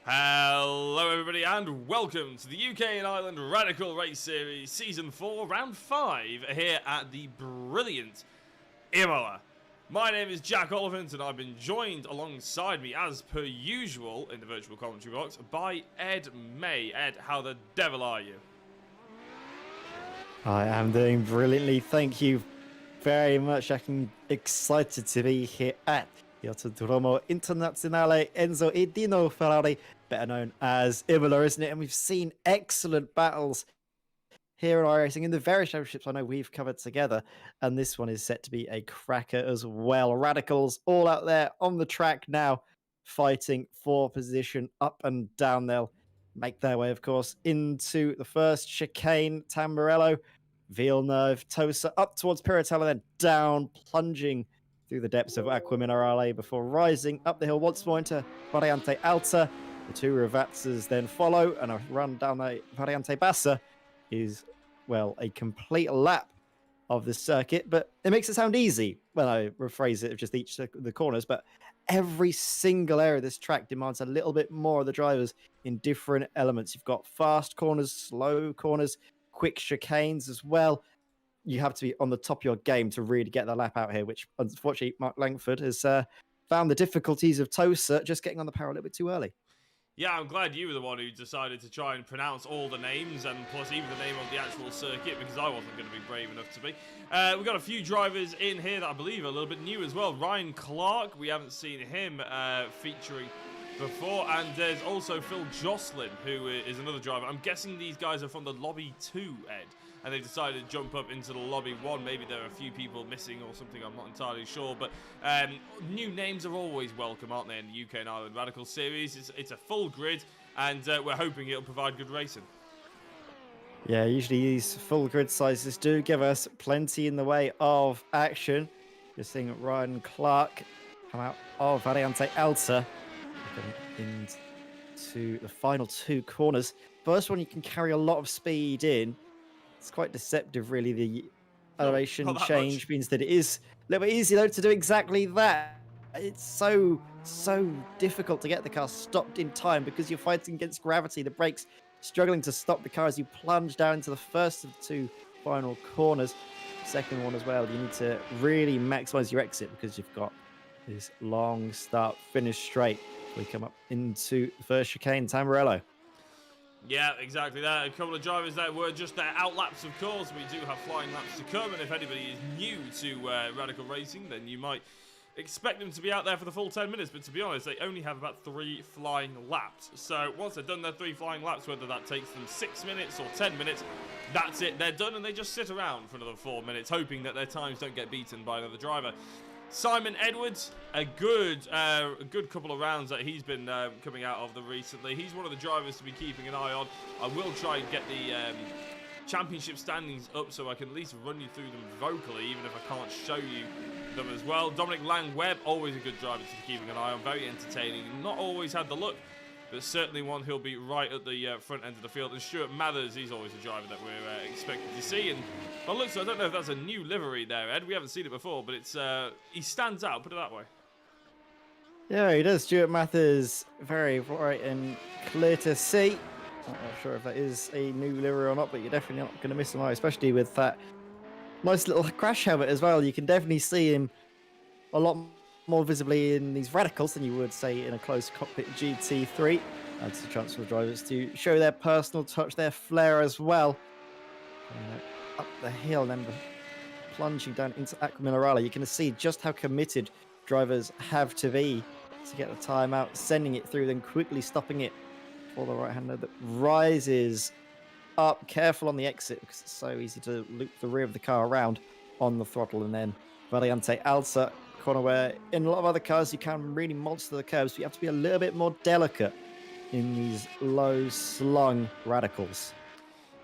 Hello everybody and welcome to the UK and Ireland Radical Race Series Season 4 Round 5 here at the brilliant Imola. My name is Jack Oliphant and I've been joined alongside me as per usual in the virtual commentary box by Ed May. Ed, how the devil are you? I am doing brilliantly, thank you very much. I'm excited to be here at the Autodromo Internazionale Enzo e Dino Ferrari, better known as Imola, isn't it? And we've seen excellent battles here in iRacing in the various championships I know we've covered together, and this one is set to be a cracker as well. Radicals all out there on the track now, fighting for position up and down. They'll make their way, of course, into the first chicane. Tamburello, Villeneuve, Tosa up towards Piratella, then down, plunging through the depths of Acqua Minerale before rising up the hill once more into Variante Alta. The two Ravazzas then follow, and a run down the Variante Bassa is, well, a complete lap of the circuit, but it makes it sound easy when I rephrase it of just each of the corners, but every single area of this track demands a little bit more of the drivers in different elements. You've got fast corners, slow corners, quick chicanes as well. You have to be on the top of your game to really get the lap out here, which unfortunately Mark Langford has found the difficulties of Tosa just getting on the power a little bit too early. Yeah, I'm glad you were the one who decided to try and pronounce all the names and plus even the name of the actual circuit because I wasn't going to be brave enough to be. We've got a few drivers in here that I believe are a little bit new as well. Ryan Clark, we haven't seen him featuring before, and there's also Phil Jocelyn, who is another driver. I'm guessing these guys are from the Lobby 2, Ed, and they decided to jump up into the Lobby 1. Maybe there are a few people missing or something, I'm not entirely sure, but new names are always welcome, aren't they, in the UK and Ireland Radical Series. It's a full grid, and we're hoping it'll provide good racing. Yeah, usually these full grid sizes do give us plenty in the way of action. You're seeing Ryan Clark come out of Variante Alta into the final two corners. First one, you can carry a lot of speed in. It's quite deceptive, really. The elevation change means that it is a little bit easier, though, to do exactly that. It's so difficult to get the car stopped in time because you're fighting against gravity. The brakes struggling to stop the car as you plunge down into the first of the two final corners. Second one as well, you need to really maximize your exit because you've got this long start finish straight. We come up into the first chicane, Tamburello. Yeah, exactly that. A couple of drivers that were just their outlaps, of course. We do have flying laps to come, and if anybody is new to Radical Racing, then you might expect them to be out there for the full 10 minutes, but to be honest, they only have about 3 flying laps. So once they've done their 3 flying laps, whether that takes them 6 minutes or 10 minutes, that's it. They're done, and they just sit around for another 4 minutes, hoping that their times don't get beaten by another driver. Simon Edwards, a good couple of rounds that he's been coming out of them recently. He's one of the drivers to be keeping an eye on. I will try and get the championship standings up so I can at least run you through them vocally, even if I can't show you them as well. Dominic Lange, Webb, always a good driver to be keeping an eye on. Very entertaining. Not always had the look, but certainly one who'll be right at the front end of the field. And Stuart Matthews, he's always a driver that we're expecting to see. And by looks, I don't know if that's a new livery there, Ed. We haven't seen it before, but it's he stands out, put it that way. Yeah, he does. Stuart Matthews, very bright and clear to see. I'm not sure if that is a new livery or not, but you're definitely not going to miss him out, especially with that nice little crash helmet as well. You can definitely see him a lot more visibly in these radicals than you would, say, in a closed cockpit GT3. That's the chance for the drivers to show their personal touch, their flair as well. Up the hill and then plunging down into Acqua Minerale. You can see just how committed drivers have to be to get the time out, sending it through, then quickly stopping it for the right-hander that rises up. Careful on the exit because it's so easy to loop the rear of the car around on the throttle. And then Variante Alta, corner where in a lot of other cars you can really monster the curves, but you have to be a little bit more delicate in these low-slung radicals.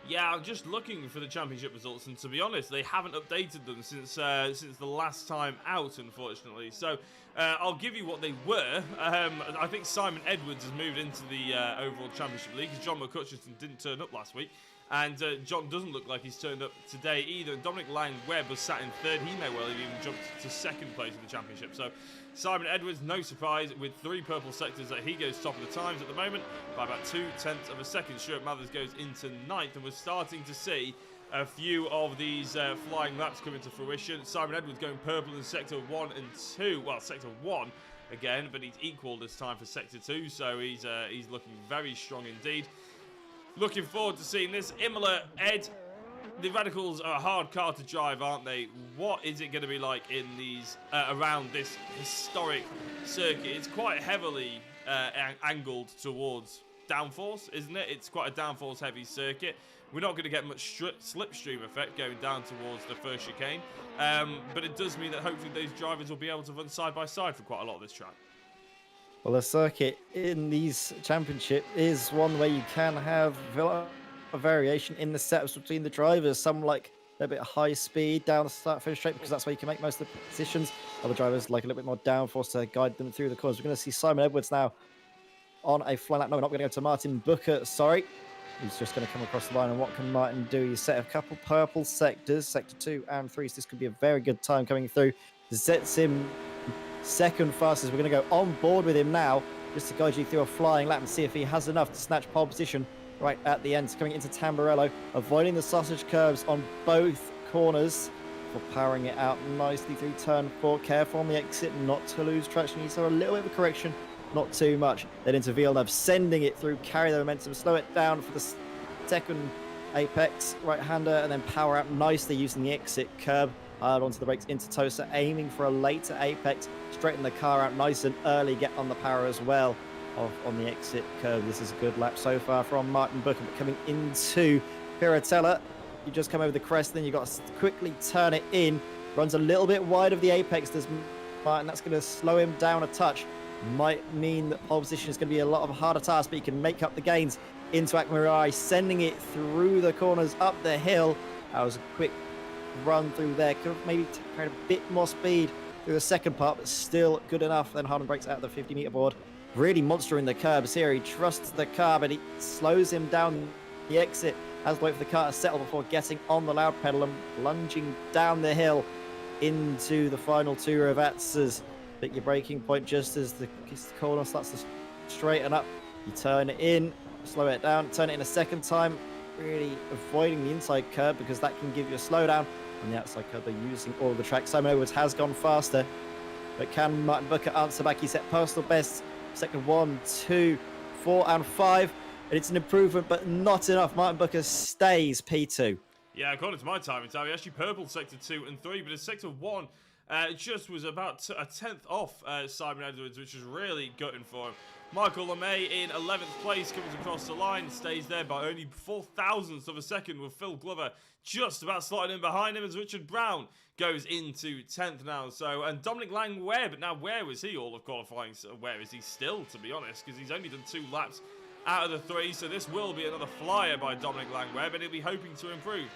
Yeah, I'm just looking for the championship results, and to be honest, they haven't updated them since the last time out, unfortunately. So I'll give you what they were. I think Simon Edwards has moved into the overall championship league because John McCutcheon didn't turn up last week. And John doesn't look like he's turned up today either. Dominic Lange Webb was sat in third. He may well have even jumped to second place in the championship. So Simon Edwards, no surprise, with 3 purple sectors that he goes top of the times at the moment by about 0.2 of a second. Stuart Matthews goes into 9th, and we're starting to see a few of these flying laps come into fruition. Simon Edwards going purple in sector 1 and 2. Well, sector 1 again, but he's equal this time for sector 2, so he's looking very strong indeed. Looking forward to seeing this. Imola, Ed, the Radicals are a hard car to drive, aren't they? What is it going to be like in these around this historic circuit? It's quite heavily angled towards downforce, isn't it? It's quite a downforce heavy circuit. We're not going to get much slipstream effect going down towards the first chicane, but it does mean that hopefully those drivers will be able to run side by side for quite a lot of this track. Well, the circuit in these championship is one where you can have a variation in the setups between the drivers. Some like a bit high speed down the start finish straight because that's where you can make most of the positions. Other drivers like a little bit more downforce to guide them through the corners. We're going to see Simon Edwards now on a flying lap. No, we're not going to go to Martin Booker, sorry. He's just going to come across the line, and what can Martin do? He set a couple purple sectors, sector 2 and 3, so this could be a very good time coming through. Sets him second fastest. We're going to go on board with him now, just to guide you through a flying lap and see if he has enough to snatch pole position right at the end. Coming into Tamburello, avoiding the sausage curves on both corners for powering it out nicely through turn 4. Careful on the exit, not to lose traction. You saw a little bit of a correction, not too much. Then into Villeneuve, sending it through, carry the momentum, slow it down for the second apex right-hander, and then power out nicely using the exit curb. Hard onto the brakes into Tosa, aiming for a later apex. Straighten the car out nice and early, get on the power as well on the exit curve. This is a good lap so far from Martin Booker, but coming into Piratella, you just come over the crest, then you've got to quickly turn it in. Runs a little bit wide of the apex, does Martin. That's going to slow him down a touch. Might mean that pole position is going to be a lot of a harder task, but you can make up the gains into Akmarai, sending it through the corners, up the hill. That was a quick run through there. Could have maybe carried a bit more speed through the second part, but still good enough. Then Harden breaks out the 50-meter board. Really monstering the curbs here. He trusts the car, but it slows him down the exit. Has to wait for the car to settle before getting on the loud pedal and plunging down the hill into the final 2 Ravazzas. Pick your braking point just as the corner starts to straighten up. You turn it in, slow it down, turn it in a second time, really avoiding the inside curb because that can give you a slowdown. On the outside curb, they're using all of the track. Simon Edwards has gone faster, but can Martin Booker answer back? He set personal bests, sector 1, 2, 4 and 5. And it's an improvement, but not enough. Martin Booker stays P2. Yeah, according to my timing tab, he actually purpled sector 2 and 3, but his sector 1 just was about a 10th off Simon Edwards, which is really gutting for him. Michael LeMay in 11th place comes across the line, stays there by only 0.004 of a second, with Phil Glover just about slotting in behind him as Richard Brown goes into 10th now. So, and Dominic Lange Webb, now where was he all of qualifying? So where is he still, to be honest, because he's only done 2 laps out of the 3, so this will be another flyer by Dominic Lange Webb, and he'll be hoping to improve.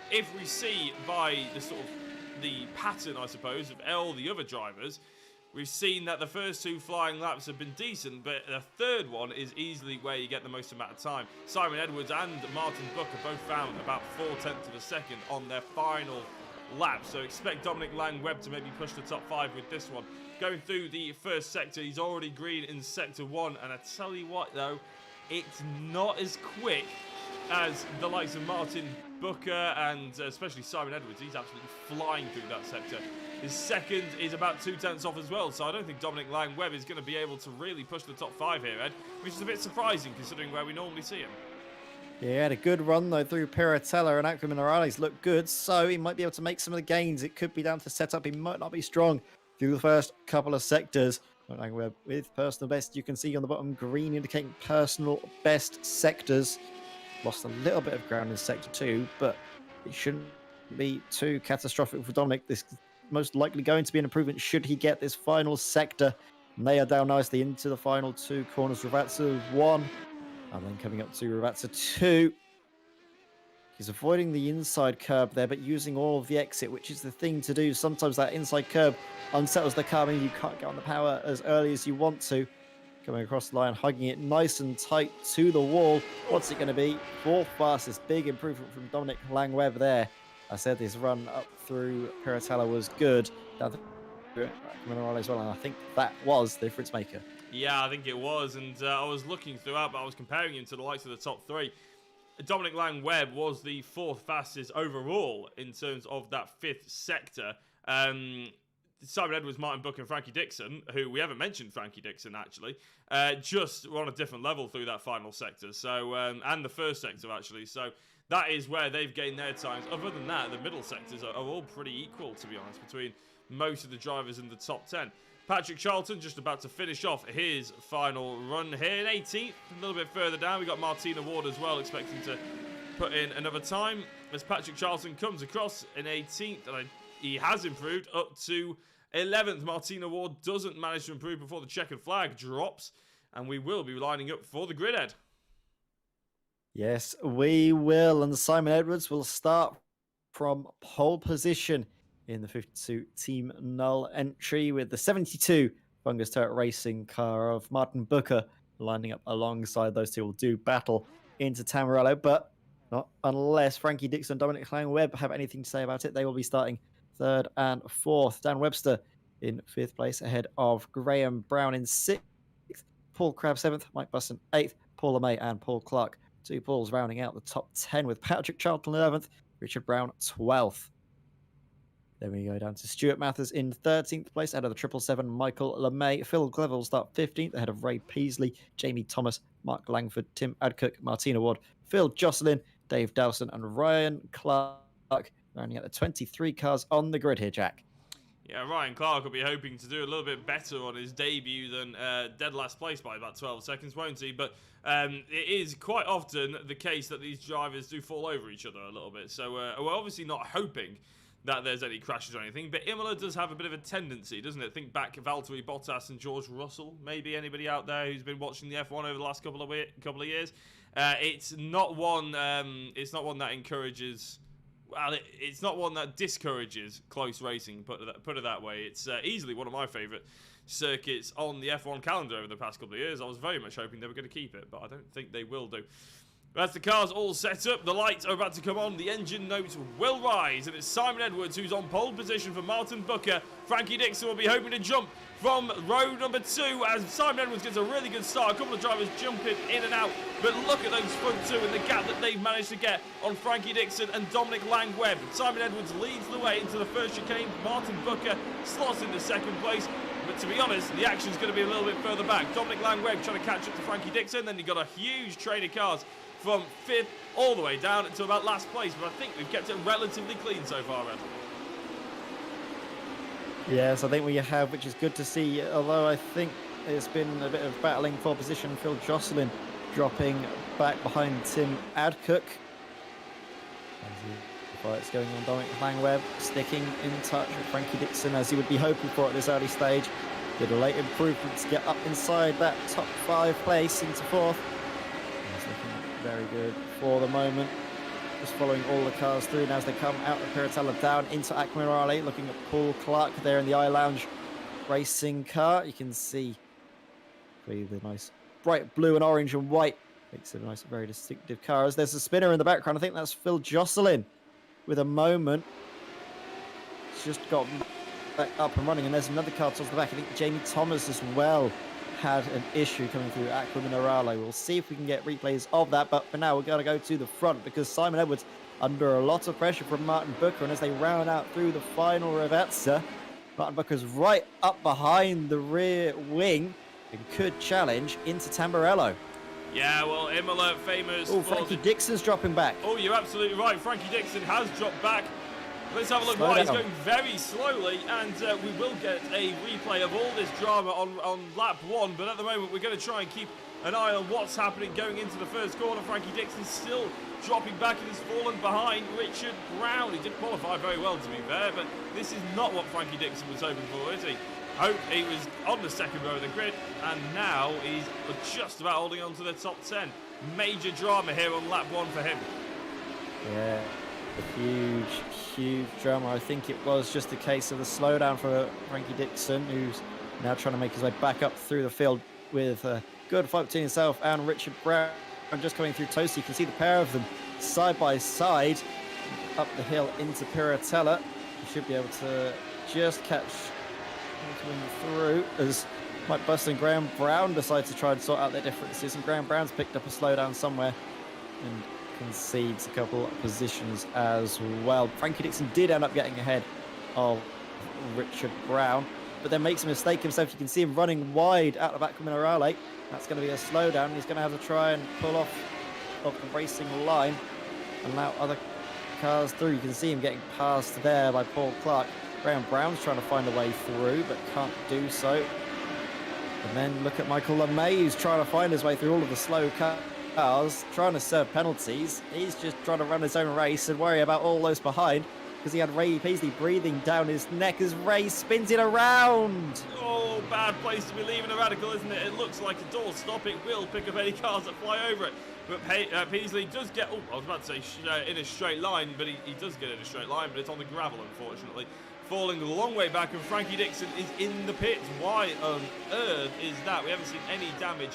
If we see by the sort of the pattern, I suppose, of all the other drivers, we've seen that the first 2 flying laps have been decent, but the third one is easily where you get the most amount of time. Simon Edwards and Martin Booker both found about 0.4 of a second on their final lap, so expect Dominic Lange Webb to maybe push the top 5 with this one. Going through the first sector, he's already green in sector 1, and I tell you what though, it's not as quick as the likes of Martin Booker and especially Simon Edwards. He's absolutely flying through that sector. His second is about 0.2 off as well, so I don't think Dominic Lange Webb is going to be able to really push the top 5 here, Ed, which is a bit surprising considering where we normally see him. Yeah, he had a good run though through Piratella, and Ackerman Morales looked good, so he might be able to make some of the gains. It could be down to the setup. He might not be strong through the first couple of sectors. With personal best, you can see on the bottom green indicating personal best sectors. Lost a little bit of ground in sector 2, but it shouldn't be too catastrophic for Dominic. This is most likely going to be an improvement should he get this final sector. Nailed down nicely into the final 2 corners. Ravazza 1, and then coming up to Ravazza 2. He's avoiding the inside curb there, but using all of the exit, which is the thing to do. Sometimes that inside curb unsettles the car, and you can't get on the power as early as you want to. coming across the line, hugging it nice and tight to the wall. What's it going to be? Fourth fastest. Big improvement from Dominic Lange there. I said this run up through Piratella was good. Down to Morales as well, and I think that was the difference maker. Yeah, I think it was, and I was looking throughout, but I was comparing him to the likes of the top three. Dominic Webb was the fourth fastest overall in terms of that fifth sector. Simon Edwards, Martin Buck, and Frankie Dixon, who we haven't mentioned Frankie Dixon actually, just were on a different level through that final sector. So and the first sector actually. So that is where they've gained their times. Other than that, the middle sectors are all pretty equal, to be honest, between most of the drivers in the top 10. Patrick Charlton just about to finish off his final run here in 18th. A little bit further down, we got Martina Ward as well, expecting to put in another time. As Patrick Charlton comes across in 18th, and he has improved up to 11th. Martina Ward doesn't manage to improve before the checkered flag drops, and we will be lining up for the grid head. Yes, we will, and Simon Edwards will start from pole position in the 52 Team Null entry with the 72 Fungus Turret Racing car of Martin Booker lining up alongside those two. Will do battle into Tamarello, but not unless Frankie Dixon and Dominic Webb have anything to say about it. They will be starting third and fourth. Dan Webster in fifth place ahead of Graham Brown in sixth. Paul Crabb seventh, Mike Buston eighth, Paul LeMay and Paul Clark. Two Pauls rounding out the top 10 with Patrick Charlton 11th, Richard Brown 12th. Then we go down to Stuart Matthews in 13th place ahead of the 777 Michael LeMay. Phil Glover will start 15th ahead of Ray Peasley, Jamie Thomas, Mark Langford, Tim Adcock, Martina Ward, Phil Jocelyn, Dave Dawson and Ryan Clark. Rounding out the 23 cars on the grid here, Jack. Yeah, Ryan Clark will be hoping to do a little bit better on his debut than dead last place by about 12 seconds, won't he? But it is quite often the case that these drivers do fall over each other a little bit. So we're obviously not hoping that there's any crashes or anything, but Imola does have a bit of a tendency, doesn't it? Think back Valtteri Bottas and George Russell. Maybe anybody out there who's been watching the F1 over the last couple of years. It's not one that encourages. Well, it's not one that discourages close racing. Put it that way. It's easily one of my favourite circuits on the F1 calendar over the past couple of years. I was very much hoping they were going to keep it, but I don't think they will do. As the car's all set up, the lights are about to come on, the engine notes will rise, and it's Simon Edwards who's on pole position for Martin Booker. Frankie Dixon will be hoping to jump from row number 2 as Simon Edwards gets a really good start. A couple of drivers jumping in and out, but look at those front two and the gap that they've managed to get on Frankie Dixon and Dominic Webb. Simon Edwards leads the way into the first chicane. Martin Booker slots into second place. But to be honest, the action's going to be a little bit further back. Dominic Webb trying to catch up to Frankie Dixon. Then you've got a huge train of cars from 5th all the way down to about last place. But I think we've kept it relatively clean so far, Ed. Yes, I think we have, which is good to see. Although I think there's been a bit of battling for position. Phil Jocelyn dropping back behind Tim Adcock. The fight's going on. Dominic Webb sticking in touch with Frankie Dixon as he would be hoping for at this early stage. Did a late improvement to get up inside that top 5 place into 4th. It's looking very good for the moment. Just following all the cars through now as they come out of Piratella down into Aquamarale. Looking at Paul Clark there in the iLounge racing car. You can see the nice bright blue and orange and white. Makes it a nice, very distinctive car. As there's a spinner in the background. I think that's Phil Jocelyn with a moment. It's just got back up and running. And there's another car towards the back. I think Jamie Thomas as well had an issue coming through Aqua Minerale. We'll see if we can get replays of that, but for now we're going to go to the front because Simon Edwards under a lot of pressure from Martin Booker, and as they round out through the final revezza, Martin Booker's right up behind the rear wing and could challenge into Tamburello. Yeah, well, Imola famous. Oh, Frankie Dixon's dropping back. Oh, you're absolutely right. Frankie Dixon has dropped back. Let's have a look why he's going very slowly, and we will get a replay of all this drama on lap 1, but at the moment we're going to try and keep an eye on what's happening going into the first corner. Frankie Dixon still dropping back and has fallen behind Richard Brown. He did qualify very well, to be fair, but this is not what Frankie Dixon was hoping for, is he? He was on the second row of the grid, and now he's just about holding on to the top 10. Major drama here on lap 1 for him. Yeah. Huge drama. I think it was just a case of the slowdown for Frankie Dixon, who's now trying to make his way back up through the field. with a good fight between himself and Richard Brown. And just coming through Toast, you can see the pair of them side by side up the hill into Piratella. You should be able to just catch him through as Mike Bust and Graham Brown decide to try and sort out their differences. And Graham Brown's picked up a slowdown somewhere and concedes a couple of positions as well. Frankie Dixon did end up getting ahead of Richard Brown, but then makes a mistake himself. You can see him running wide out the back of Minerale. That's going to be a slowdown. He's going to have to try and pull off the racing line and allow other cars through. You can see him getting passed there by Paul Clark. Graham Brown's trying to find a way through, but can't do so. And then look at Michael LeMay, who's trying to find his way through all of the slow cars, trying to serve penalties. He's just trying to run his own race and worry about all those behind, because he had Ray Peasley breathing down his neck as Ray spins it around. Oh, bad place to be leaving a Radical, isn't it? It looks like a doorstop. It will pick up any cars that fly over it. But Peasley does get, I was about to say in a straight line, but he does get in a straight line, but it's on the gravel, unfortunately. Falling a long way back, and Frankie Dixon is in the pits. Why on earth is that? We haven't seen any damage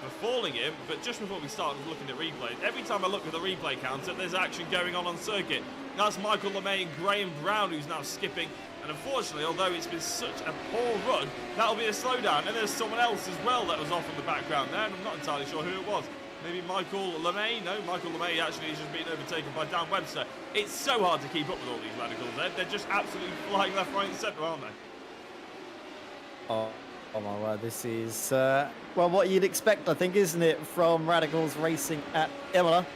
befalling him, but just before we start looking at replays, every time I look at the replay counter, there's action going on circuit. That's Michael LeMay and Graham Brown who's now skipping, and unfortunately, although it's been such a poor run, that'll be a slowdown. And there's someone else as well that was off in the background there, and I'm not entirely sure who it was. Maybe Michael LeMay? No, Michael LeMay actually has just been overtaken by Dan Webster. It's so hard to keep up with all these Radicals. They're just absolutely flying left, right and centre, aren't they? Oh my word, this is, well, what you'd expect, I think, isn't it, from Radicals racing at Imola.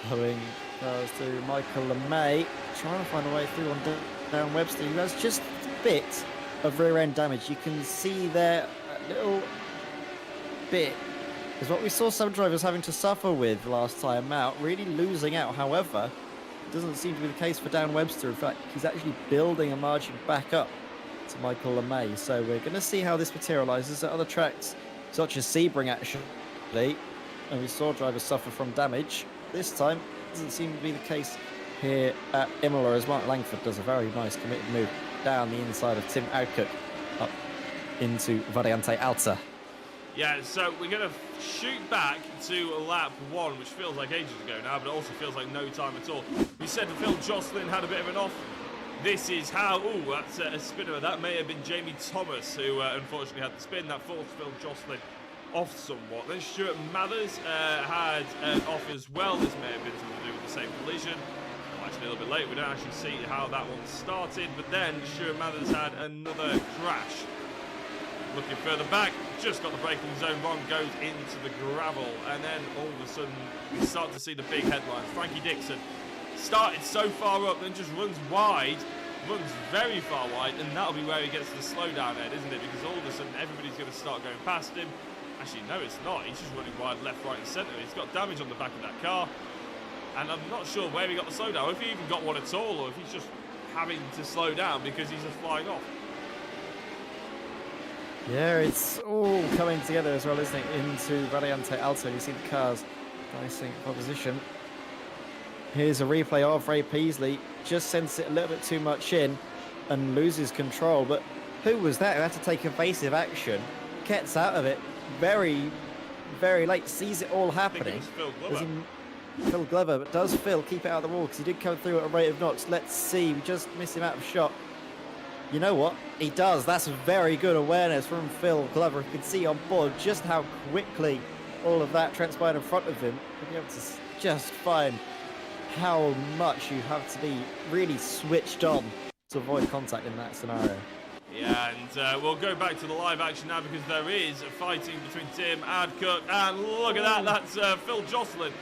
Following goes to Michael LeMay, trying to find a way through on Dan Webster, who has just a bit of rear end damage. You can see there a little bit is what we saw some drivers having to suffer with last time out, really losing out. However, it doesn't seem to be the case for Dan Webster. In fact, he's actually building a margin back up to Michael LeMay. So we're going to see how this materialises at other tracks, such as Sebring actually. And we saw drivers suffer from damage. This time, it doesn't seem to be the case here at Imola, as Mark Langford does a very nice committed move down the inside of Tim Adcock up into Variante Alta. Yeah, so we're going to shoot back to lap 1, which feels like ages ago now, but it also feels like no time at all. We said Phil Jocelyn had a bit of an off. This is how, that's a spinner. That may have been Jamie Thomas, who unfortunately had the spin. That forced Phil Jocelyn off somewhat. Then Stuart Matthews had an off as well. This may have been something to do with the same collision. Actually, a little bit late. We don't actually see how that one started, but then Stuart Matthews had another crash. Looking further back, just got the braking zone wrong, goes into the gravel, and then all of a sudden we start to see the big headlines. Frankie Dixon started so far up, then just runs wide, runs very far wide, and that'll be where he gets the slowdown head, isn't it? Because all of a sudden everybody's going to start going past him. Actually, no, it's not. He's just running wide left, right, and centre. He's got damage on the back of that car, and I'm not sure where he got the slowdown, if he even got one at all, or if he's just having to slow down because he's just flying off. Yeah, it's all coming together as well, isn't it, into Variante Alta. You see the cars dicing opposition. Here's a replay of Ray Peasley. Just sends it a little bit too much in and loses control. But who was that who had to take evasive action? Gets out of it very, very late. Sees it all happening. Phil Glover. Phil Glover, but does Phil keep it out of the wall? Because he did come through at a rate of knots. Let's see. We just missed him out of shot. You know what? He does. That's very good awareness from Phil Glover. You can see on board just how quickly all of that transpired in front of him. You'll be able to just find how much you have to be really switched on to avoid contact in that scenario. Yeah, and we'll go back to the live action now because there is a fighting between Tim Adcock and look at that. That's Phil Jocelyn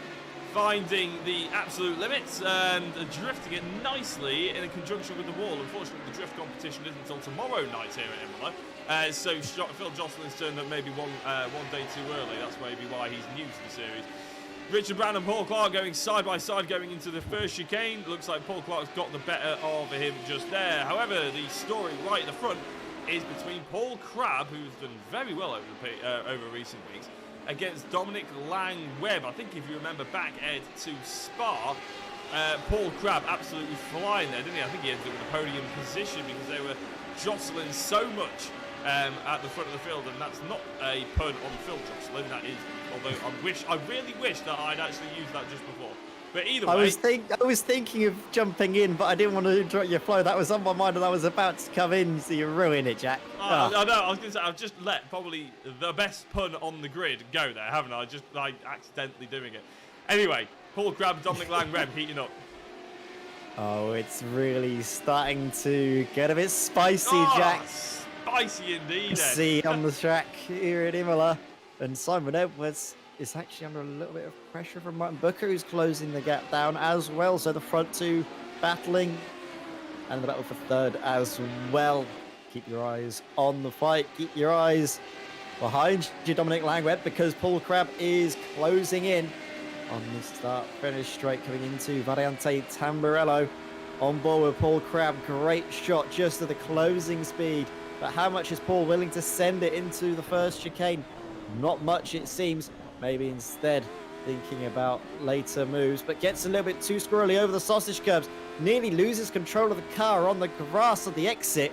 finding the absolute limits and drifting it nicely in conjunction with the wall. Unfortunately, the drift competition isn't until tomorrow night here at Imola. So Phil Jocelyn's turned up maybe one day too early. That's maybe why he's new to the series. Richard Brown and Paul Clark going side by side going into the first chicane. Looks like Paul Clark's got the better of him just there. However, the story right at the front is between Paul Crabb, who's done very well over recent weeks, against Dominic Lange Webb. I think if you remember back, Ed, to Spa, Paul Crabb absolutely flying there, didn't he? I think he ended up with a podium position because they were jostling so much at the front of the field, and that's not a pun on Phil Jocelyn. That is, although I really wish that I'd actually used that just before. But either way, I was thinking of jumping in, but I didn't want to interrupt your flow. That was on my mind, and I was about to come in, so you ruin it, Jack. I know. I was going to say I've just let probably the best pun on the grid go there, haven't I? Just like accidentally doing it. Anyway, Paul Crabb, Dominic Lange, Webb heating up. Oh, it's really starting to get a bit spicy, Jack. Spicy indeed. See on the track here at Imola, and Simon Edwards is actually under a little bit of pressure from Martin Booker, who's closing the gap down as well. So the front two battling, and the battle for third as well. Keep your eyes on the fight. Keep your eyes behind you, Dominic Lange, Webb, because Paul Crabb is closing in on the start-finish straight coming into Variante Tamburello. On board with Paul Crabb, great shot just at the closing speed. But how much is Paul willing to send it into the first chicane? Not much, it seems. Maybe instead thinking about later moves, but gets a little bit too squirrely over the sausage curbs. Nearly loses control of the car on the grass at the exit.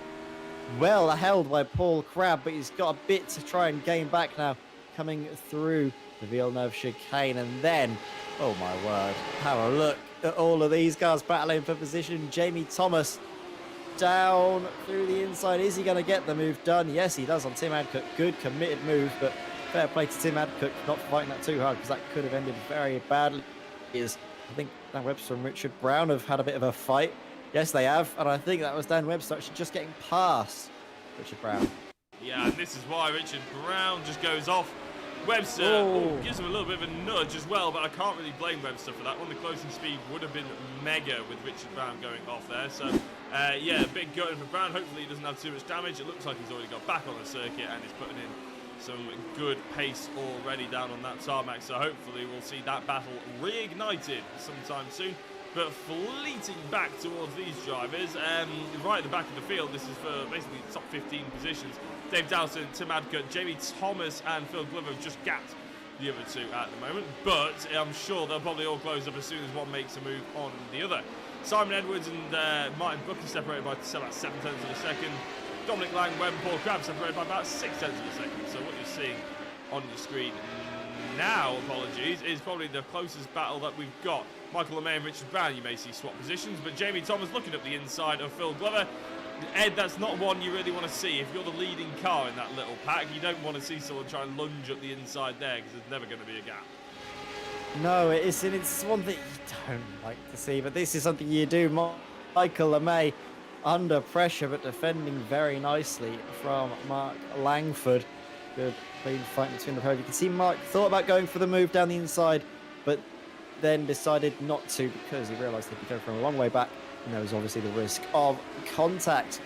Well held by Paul Crabb, but he's got a bit to try and gain back now. Coming through the Villeneuve chicane, and then, oh my word, have a look at all of these cars battling for position. Jamie Thomas down through the inside. Is he going to get the move done? Yes, he does on Tim Adcock. Good committed move, but fair play to Tim Adcock not fighting that too hard, because that could have ended very badly. I think Dan Webster and Richard Brown have had a bit of a fight. Yes, they have, and I think that was Dan Webster actually just getting past Richard Brown. Yeah, and this is why Richard Brown just goes off. Webster gives him a little bit of a nudge as well, but I can't really blame Webster for that one. The closing speed would have been mega with Richard Brown going off there. So, yeah, a big gutting for Brown. Hopefully he doesn't have too much damage. It looks like he's already got back on the circuit and is putting in some good pace already down on that tarmac. So hopefully we'll see that battle reignited sometime soon. But fleeting back towards these drivers, right at the back of the field, this is for basically the top 15 positions. Dave Dowson, Tim Adcock, Jamie Thomas and Phil Glover have just gapped the other two at the moment. But I'm sure they'll probably all close up as soon as one makes a move on the other. Simon Edwards and Martin Booker separated by about 7 tenths of a second. Dominic Lange, Webb and Paul Crabb separated by about 6 tenths of a second. So what you're seeing on your screen now, apologies, is probably the closest battle that we've got. Michael LeMay and Richard Brown, you may see swap positions, but Jamie Thomas looking up the inside of Phil Glover. Ed, that's not one you really want to see. If you're the leading car in that little pack, you don't want to see someone try and lunge up the inside there, because there's never going to be a gap. No, it isn't. It's one that you don't like to see, but this is something you do. Michael LeMay under pressure, but defending very nicely from Mark Langford. Good clean fight between the pair. You can see Mark thought about going for the move down the inside, but then decided not to because he realised he'd be going from a long way back, and there was obviously the risk of contact.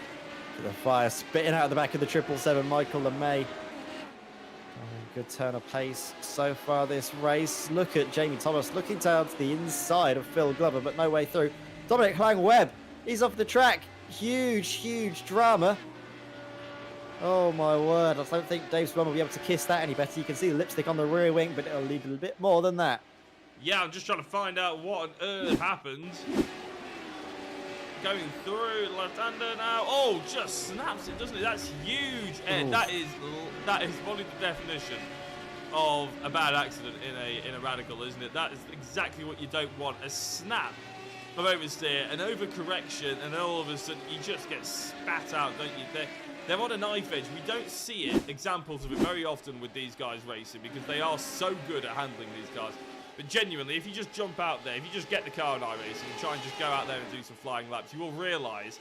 The fire spitting out of the back of the 777, Michael LeMay. Good turn of pace so far this race. Look at Jamie Thomas looking down to the inside of Phil Glover, but no way through. Dominic Lange Webb, he's off the track. Huge drama. Oh my word, I don't think Dave Swan will be able to kiss that any better. You can see the lipstick on the rear wing, but it'll lead a little bit more than that. Yeah, I'm just trying to find out what on earth happened. Going through left-hander now. Oh, just snaps it, doesn't it? That's huge, Ed. That is probably the definition of a bad accident in a radical, isn't it? That is exactly what you don't want. A snap of oversteer, an overcorrection, and all of a sudden you just get spat out, don't you? They're on a knife edge. We don't see examples of it very often with these guys racing, because they are so good at handling these cars. But genuinely, if you just jump out there, if you just get the car and iRacing and try and just go out there and do some flying laps, you will realise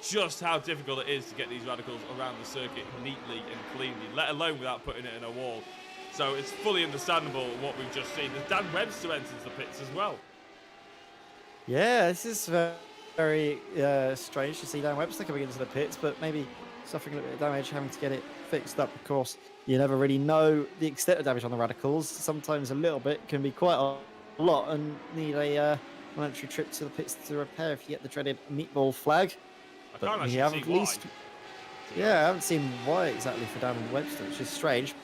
just how difficult it is to get these radicals around the circuit neatly and cleanly, let alone without putting it in a wall. So it's fully understandable what we've just seen. There's Dan Webster enters the pits as well. Yeah, this is very strange to see Dan Webster coming into the pits, but maybe suffering a little bit of damage, having to get it fixed up. Of course, you never really know the extent of damage on the radicals. Sometimes a little bit can be quite a lot and need a monetary trip to the pits to repair if you get the dreaded meatball flag. I can't actually see why. Yeah, I haven't seen why exactly for Dan Webster, which is strange.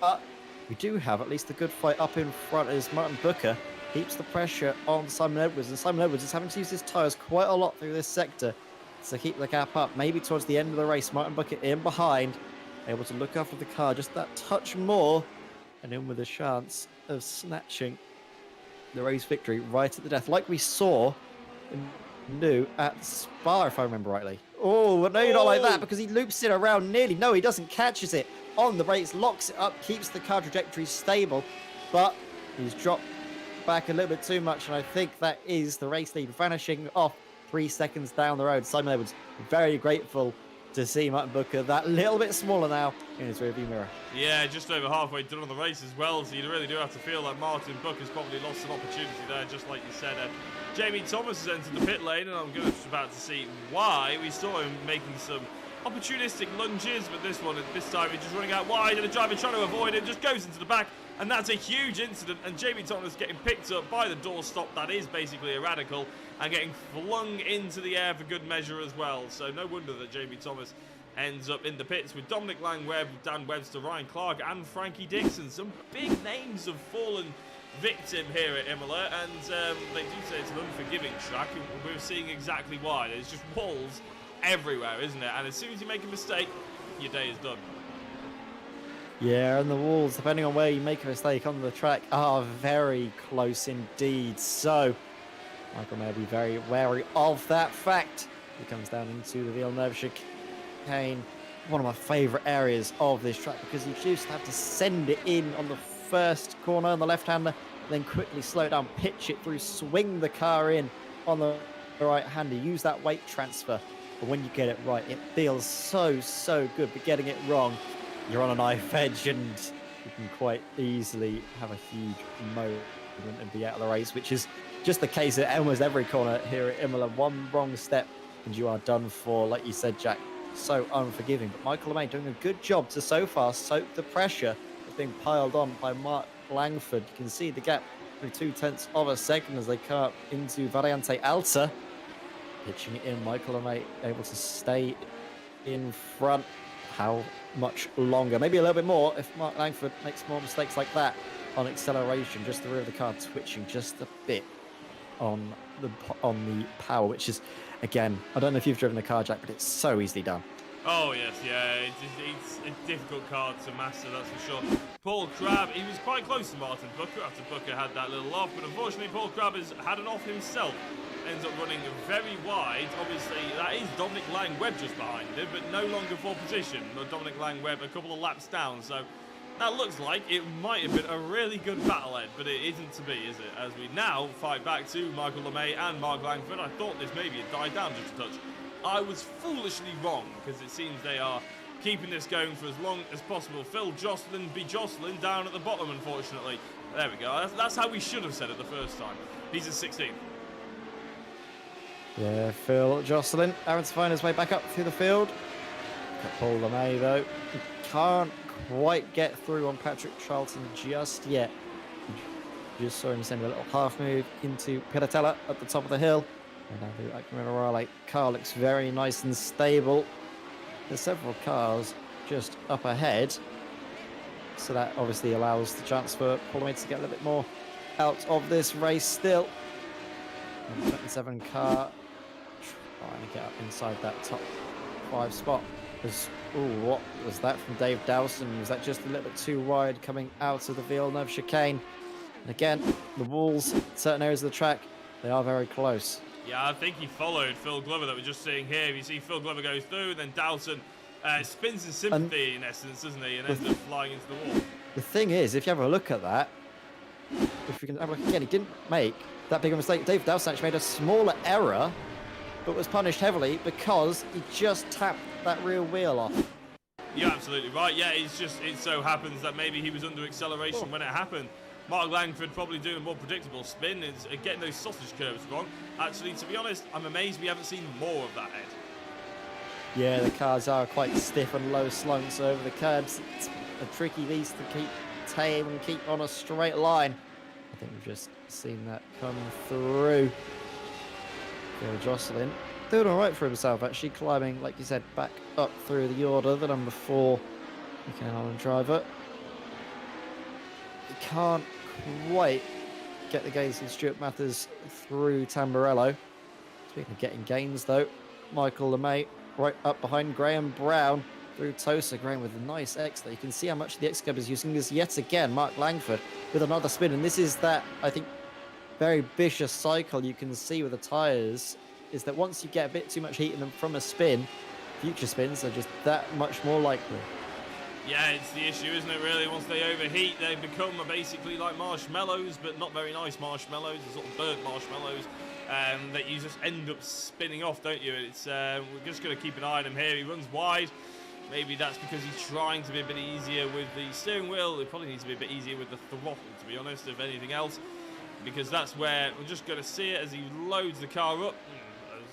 But we do have at least a good fight up in front as Martin Booker keeps the pressure on Simon Edwards. And Simon Edwards is having to use his tyres quite a lot through this sector to keep the gap up. Maybe towards the end of the race, Martin Booker in behind. able to look after the car just that touch more, and in with a chance of snatching the race victory right at the death, like we saw new at Spa, if I remember rightly. Oh, no, you're not like that, because he loops it around nearly. No, he doesn't, catches it on the brakes, locks it up, keeps the car trajectory stable, but he's dropped back a little bit too much, and I think that is the race lead vanishing off 3 seconds down the road. Simon Edwards, very grateful to see Martin Booker that little bit smaller now in his rearview mirror. Yeah, just over halfway done on the race as well, so you really do have to feel like Martin Booker's probably lost an opportunity there, just like you said. Jamie Thomas has entered the pit lane, and I'm just about to see why. We saw him making some opportunistic lunges, but this time he's just running out wide, and the driver trying to avoid him just goes into the back, and that's a huge incident. And Jamie Thomas getting picked up by the doorstop, that is basically a radical, and getting flung into the air for good measure as well. So no wonder that Jamie Thomas ends up in the pits with Dominic Lange, Dan Webster, Ryan Clark, and Frankie Dixon. Some big names have fallen victim here at Imola, and they do say it's an unforgiving track, and we're seeing exactly why. There's just walls everywhere, isn't it? And as soon as you make a mistake, your day is done. Yeah, and the walls, depending on where you make a mistake on the track, are very close indeed. So Michael may be very wary of that fact. He comes down into the Villeneuve chicane, one of my favourite areas of this track, because you just have to send it in on the first corner on the left-hander, then quickly slow it down, pitch it through, swing the car in on the right-hander, use that weight transfer. But when you get it right, it feels so good. But getting it wrong, you're on a knife edge, and you can quite easily have a huge moment and be out of the race, which is just the case at almost every corner here at Imola. One wrong step and you are done for, like you said, Jack. So unforgiving. But Michael Lemay doing a good job to so far soak the pressure that's being piled on by Mark Langford. You can see the gap through 0.2 of a second as they come up into Variante Alta. Pitching it in, Michael Lemay able to stay in front. How much longer? Maybe a little bit more if Mark Langford makes more mistakes like that on acceleration. Just the rear of the car twitching just a bit on the power, which is, again, I don't know if you've driven a car, Jack, but it's so easily done. Oh yes, yeah, it's a difficult car to master, that's for sure. Paul Crabb, he was quite close to Martin Booker after Booker had that little off, but unfortunately Paul Crabb has had an off himself. Ends up running very wide. Obviously, that is Dominic Lange Webb just behind him, but no longer for position. Dominic Lange Webb a couple of laps down, so that looks like it might have been a really good battle end, but it isn't to be, is it? As we now fight back to Michael Lemay and Mark Langford. I thought this maybe had died down just a touch. I was foolishly wrong, because it seems they are keeping this going for as long as possible. Phil Jocelyn be Jocelyn down at the bottom, unfortunately. There we go. That's how we should have said it the first time. He's a 16th. Yeah, Phil Jocelyn having to find his way back up through the field. Paul Lemay, though, can't quite get through on Patrick Charlton just yet. Just saw him send a little half move into Piratella at the top of the hill. And now the Acquamirale car looks very nice and stable. There's several cars just up ahead, so that obviously allows the chance for Paul Lemay to get a little bit more out of this race still. And the 27 car trying to get up inside that top 5 spot. What was that from Dave Dowson? Was that just a little bit too wide coming out of the Villeneuve chicane? And again, the walls, certain areas of the track, they are very close. Yeah, I think he followed Phil Glover that we're just seeing here. You see Phil Glover goes through, then Dowson spins in sympathy in essence, doesn't he? And ends up flying into the wall. The thing is, if you have a look at that, if you can have a look again, he didn't make that big of a mistake. Dave Dowson actually made a smaller error, but was punished heavily because he just tapped that rear wheel off. You're absolutely right. Yeah, it so happens that maybe he was under acceleration when it happened. Mark Langford probably doing a more predictable spin, is getting those sausage curves wrong. Actually, to be honest, I'm amazed we haven't seen more of that, Ed. Yeah, the cars are quite stiff and low slunts over the curbs. It's a tricky beast to keep tame and keep on a straight line. I think we've just seen that come through. Phil Jocelyn doing all right for himself, actually, climbing, like you said, back up through the order, the number 4 UK&I driver. He can't quite get the gains of Stuart Matthews through Tamburello. Speaking of getting gains, though, Michael Lemay right up behind Graham Brown. through Tosa, going with a nice X there. You can see how much the X-Cub is using this yet again. Mark Langford with another spin. And this is that, I think, very vicious cycle you can see with the tyres, is that once you get a bit too much heat in them from a spin, future spins are just that much more likely. Yeah, it's the issue, isn't it, really? Once they overheat, they become basically like marshmallows, but not very nice marshmallows, sort of burnt marshmallows, that you just end up spinning off, don't you? It's we're just going to keep an eye on him here. He runs wide. Maybe that's because he's trying to be a bit easier with the steering wheel. It probably needs to be a bit easier with the throttle, to be honest, if anything else, because that's where we're just going to see it as he loads the car up.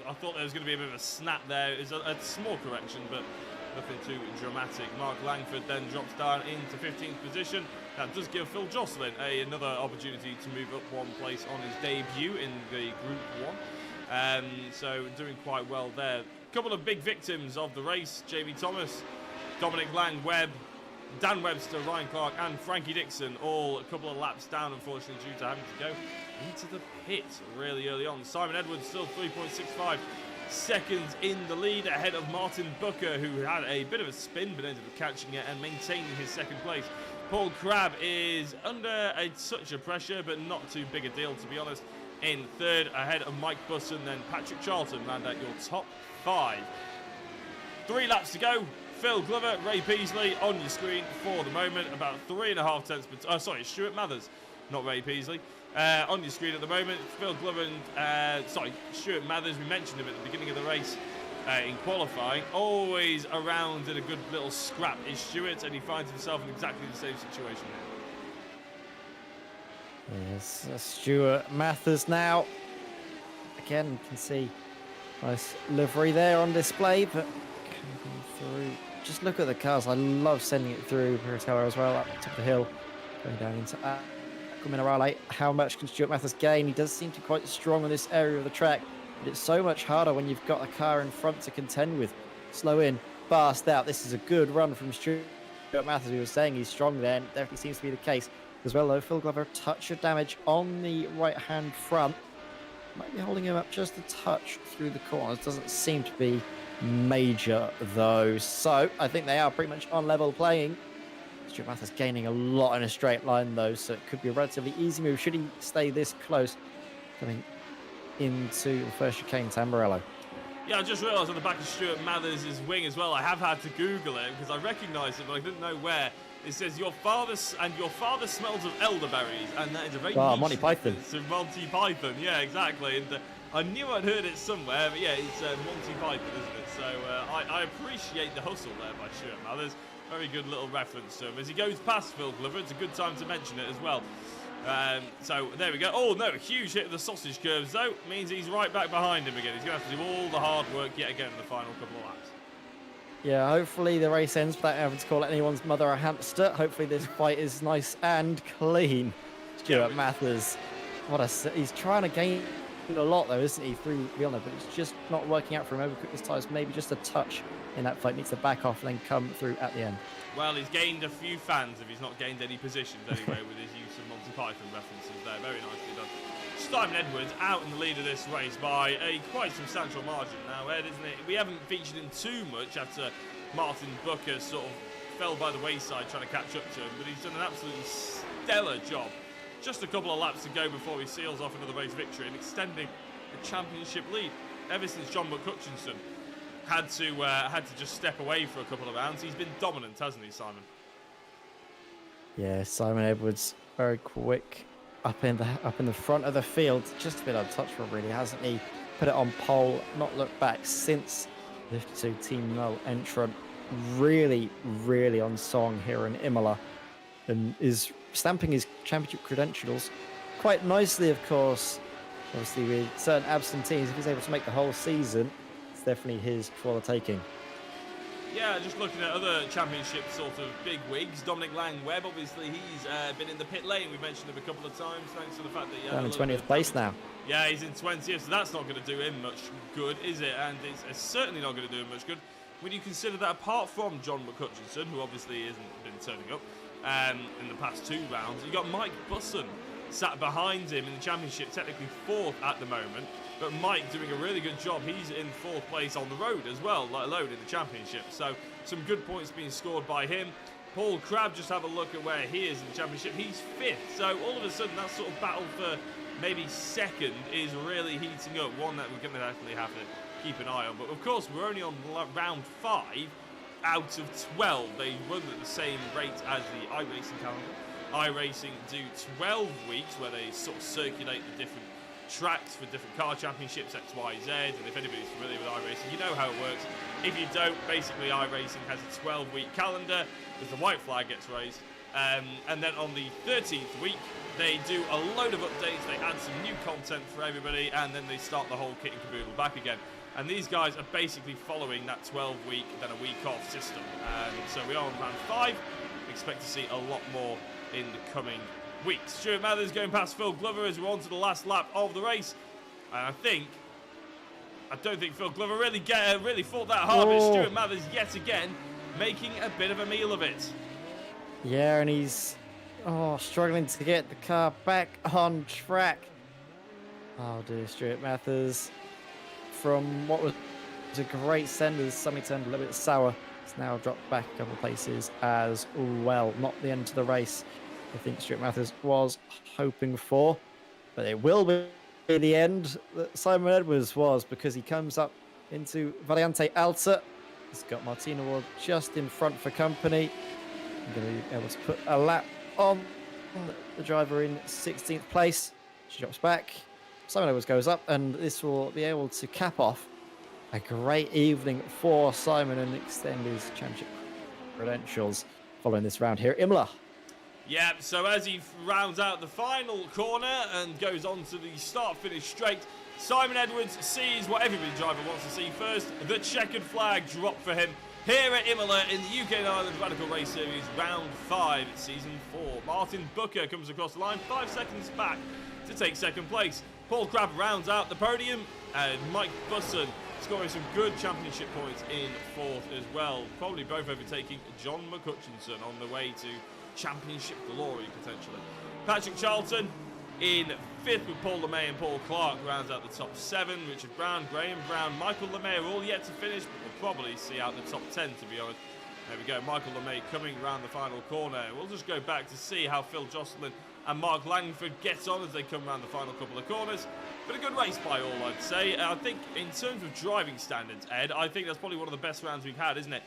I thought there was going to be a bit of a snap there. It's a small correction, but nothing too dramatic. Mark Langford then drops down into 15th position. That does give Phil Jocelyn another opportunity to move up one place on his debut in the Group 1. So doing quite well there. A couple of big victims of the race. Jamie Thomas, Dominic Lange, Webb, Dan Webster, Ryan Clark and Frankie Dixon, all a couple of laps down, unfortunately, due to having to go into the pit really early on. Simon Edwards still 3.65 seconds in the lead, ahead of Martin Booker, who had a bit of a spin but ended up catching it and maintaining his second place. Paul Crabb is under such a pressure, but not too big a deal, to be honest, in third, ahead of Mike Busson. Then Patrick Charlton round out your top 5. 3 laps to go. Phil Glover, Ray Peasley on your screen for the moment, about 3.5 tenths. Sorry, Stuart Matthews, not Ray Peasley. On your screen at the moment, Phil Glover and Stuart Matthews. We mentioned him at the beginning of the race in qualifying. Always around in a good little scrap is Stuart, and he finds himself in exactly the same situation here. Yes, Stuart Matthews now. Again, you can see nice livery there on display, but coming through. Just look at the cars. I love sending it through Piratella as well, up top of the hill, going down into Minerale. How much can Stuart Matthews gain? He does seem to be quite strong on this area of the track, but it's so much harder when you've got a car in front to contend with. Slow in, fast out. This is a good run from Stuart Matthews. We were saying he's strong there, and definitely seems to be the case as well, though. Phil Glover, a touch of damage on the right-hand front. Might be holding him up just a touch through the corners. Doesn't seem to be major, though. So I think they are pretty much on level playing. Stuart Matthews gaining a lot in a straight line, though, so it could be a relatively easy move should he stay this close coming into the first chicane to Ambarello. Yeah, I just realised on the back of Stuart Matthews' wing as well, I have had to Google it because I recognised it, but I didn't know where. It says, your father smells of elderberries, and that is a very Monty Python. It's a Monty Python, yeah, exactly. And I knew I'd heard it somewhere, but yeah, it's Monty Python, isn't it? So I appreciate the hustle there by Stuart Matthews. Very good little reference to him. As he goes past Phil Glover, it's a good time to mention it as well. So there we go. Oh no, huge hit of the sausage curves though. Means he's right back behind him again. He's going to have to do all the hard work yet again in the final couple of laps. Yeah, hopefully the race ends without having to call anyone's mother a hamster. Hopefully this fight is nice and clean. Stuart Matthews, he's trying to gain a lot though, isn't he, through Villeneuve, but it's just not working out for him. Overcooked his tyres, maybe just a touch in that fight. Needs to back off and then come through at the end. Well, he's gained a few fans if he's not gained any positions anyway with his use of Monty Python references there. Very nicely done. Simon Edwards out in the lead of this race by a quite substantial margin now, Ed, isn't it? We haven't featured him too much after Martin Booker sort of fell by the wayside trying to catch up to him, but he's done an absolutely stellar job. Just a couple of laps to go before he seals off another race victory and extending the championship lead. Ever since John McCutcheon had to just step away for a couple of rounds, he's been dominant, hasn't he, Simon? Yeah, Simon Edwards very quick up in the front of the field. Just a bit untouchable, really, hasn't he? Put it on pole, not looked back since the 52 Team Null entrant. Really, really on song here in Imola, and is stamping his championship credentials quite nicely, of course. Obviously, with certain absentees, if he's able to make the whole season, it's definitely his for the taking. Yeah, just looking at other championship sort of big wigs. Dominic Lange, Webb, obviously he's been in the pit lane. We've mentioned him a couple of times, thanks to the fact that he had in 20th place now. Yeah, he's in 20th, so that's not going to do him much good, is it? And it's certainly not going to do him much good when you consider that apart from John McCutcheon, who obviously hasn't been turning up in the past 2 rounds, you've got Mike Busson sat behind him in the championship, technically 4th at the moment. But Mike doing a really good job. He's in 4th place on the road as well, let alone in the championship. So some good points being scored by him. Paul Crabb, just have a look at where he is in the championship. He's 5th. So all of a sudden, that sort of battle for maybe 2nd is really heating up. One that we're going to definitely have to keep an eye on. But of course, we're only on round 5 out of 12. They run at the same rate as the iRacing calendar. iRacing do 12 weeks where they sort of circulate the different tracks for different car championships, X, Y, Z, and if anybody's familiar with iRacing, you know how it works. If you don't, basically iRacing has a 12-week calendar as the white flag gets raised, and then on the 13th week they do a load of updates, they add some new content for everybody, and then they start the whole kit and caboodle back again. And these guys are basically following that 12-week, then a week off system. So we are on round 5. Expect to see a lot more in the coming weeks. Stuart Matthews going past Phil Glover as we're on to the last lap of the race. And I don't think Phil Glover really fought that hard, but Stuart Matthews yet again making a bit of a meal of it. Yeah, and he's struggling to get the car back on track. Oh dear, Stuart Matthews. From what was a great send, suddenly turned a little bit sour. It's now dropped back a couple of places as well. Not the end of the race I think Stuart Matthews was hoping for, but it will be the end that Simon Edwards was, because he comes up into Variante Alta. He's got Martina Ward just in front for company. I'm going to be able to put a lap on the driver in 16th place. She drops back. Simon Edwards goes up, and this will be able to cap off a great evening for Simon and extend his championship credentials following this round here at Imola. Yeah, so as he rounds out the final corner and goes on to the start-finish straight, Simon Edwards sees what every driver wants to see first, the checkered flag drop for him here at Imola in the UK&I Radical Race Series Round 5, Season 4. Martin Booker comes across the line 5 seconds back to take 2nd place. Paul Crabb rounds out the podium, and Mike Busson scoring some good championship points in 4th as well, probably both overtaking John McCutcheon on the way to championship glory potentially. Patrick Charlton in 5th with Paul LeMay and Paul Clark rounds out the top 7. Richard Brown, Graham Brown, Michael LeMay are all yet to finish, but we'll probably see out the top 10 to be honest. There we go, Michael LeMay coming around the final corner. We'll just go back to see how Phil Jocelyn and Mark Langford get on as they come around the final couple of corners. But a good race by all, I'd say. I think in terms of driving standards, Ed, I think that's probably one of the best rounds we've had, isn't it?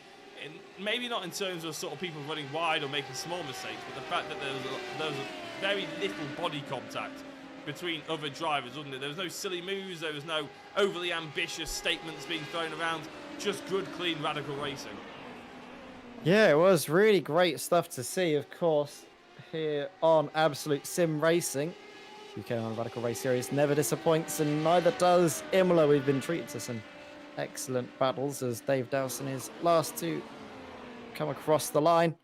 Maybe not in terms of sort of people running wide or making small mistakes, but the fact that there was a very little body contact between other drivers, wasn't it? There was no silly moves, there was no overly ambitious statements being thrown around, just good, clean, radical racing. Yeah, it was really great stuff to see, of course, here on Absolute Sim Racing. UK&I Radical Race Series never disappoints, and neither does Imola. We've been treated to some excellent battles as Dave Dowson is last to come across the line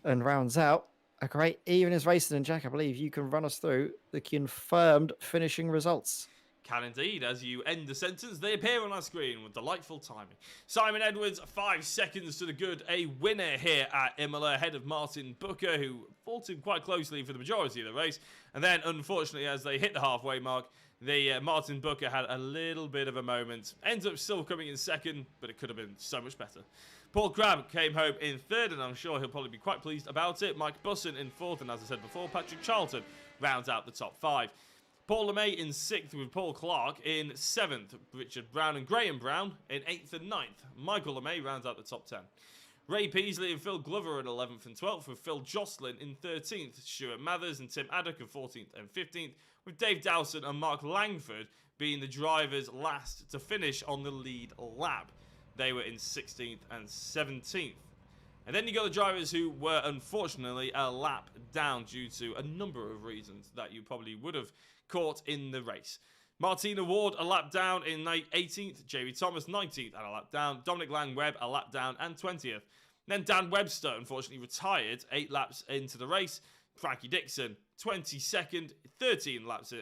and rounds out a great evening's racing. And Jack, I believe you can run us through the confirmed finishing results. Can indeed. As you end the sentence, they appear on our screen with delightful timing. Simon Edwards, 5 seconds to the good, a winner here at Imola, ahead of Martin Booker, who fought him quite closely for the majority of the race. And then, unfortunately, as they hit the halfway mark, Martin Booker had a little bit of a moment. Ends up still coming in 2nd, but it could have been so much better. Paul Crabb came home in 3rd, and I'm sure he'll probably be quite pleased about it. Mike Busson in 4th, and as I said before, Patrick Charlton rounds out the top 5. Paul LeMay in 6th with Paul Clark in 7th. Richard Brown and Graham Brown in 8th and 9th. Michael LeMay rounds out the top 10. Ray Peasley and Phil Glover in 11th and 12th, with Phil Jocelyn in 13th. Stuart Matthews and Tim Addock in 14th and 15th, with Dave Dowson and Mark Langford being the drivers last to finish on the lead lap. They were in 16th and 17th. And then you got the drivers who were unfortunately a lap down due to a number of reasons that you probably would have caught in the race. Martina Ward a lap down in 18th, Jamie Thomas 19th and a lap down, Dominic Lange Webb a lap down and 20th. Then Dan Webster unfortunately retired 8 laps into the race. Frankie Dixon 22nd, 13 laps,